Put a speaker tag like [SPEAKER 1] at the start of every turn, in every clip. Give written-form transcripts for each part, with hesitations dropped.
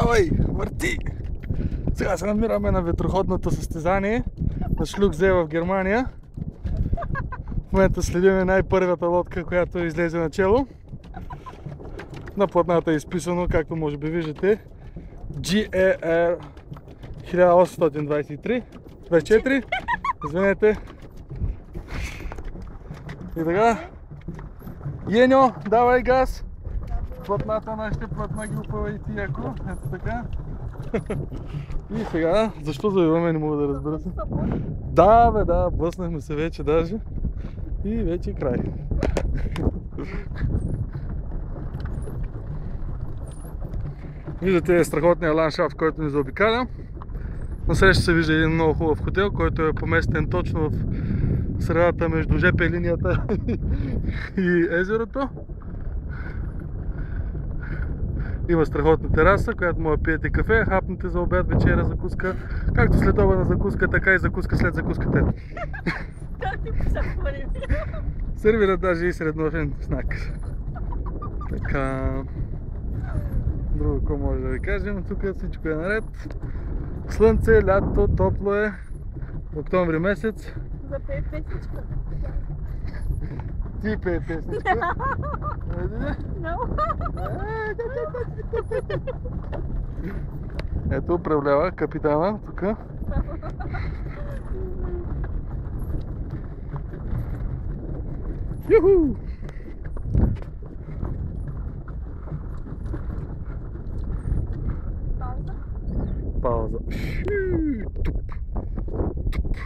[SPEAKER 1] Давай, върти! Сега се намираме на ветроходното състезание на Шлюкзee в Германия. В момента следиме най-първата лодка, която излезе начело. На платната е изписано, както може би виждате, GER 1823 24. Извинете. И така. Еньо, давай газ! Платната, нашите платна ги опъва и ти яко. Ето така. И сега, защо завиваме, не мога да разбера се. Да, бе, да, блъснахме се вече даже. И вече край. Виждате страхотния ландшафт, който ни заобикаля. Насреща се вижда един много хубав хотел, който е поместен точно в средата между ЖП линията и езерото. Има страхотна тераса, която може да пиете кафе, хапнете за обяд, вечеря, закуска. Както следобедна закуска, така и закуска след закуската. Сервира даже и среднощен знак. Така. Друго, какво може да ви кажем? Тук всичко е наред. Слънце, лято, топло е. Октомври месец.
[SPEAKER 2] Запей песничка.
[SPEAKER 1] Ти пее песничка. Ето управлява капитана тук. Юху! Пауза. Туп. Туп.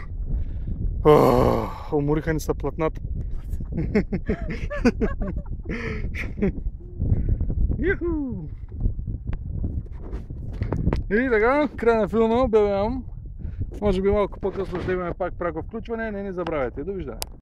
[SPEAKER 1] Умориха ни са платната. Юху! И така, край на филма, обявявам. Може би малко по-късно ще имаме пак прако включване. Не ни забравяйте. Довиждане!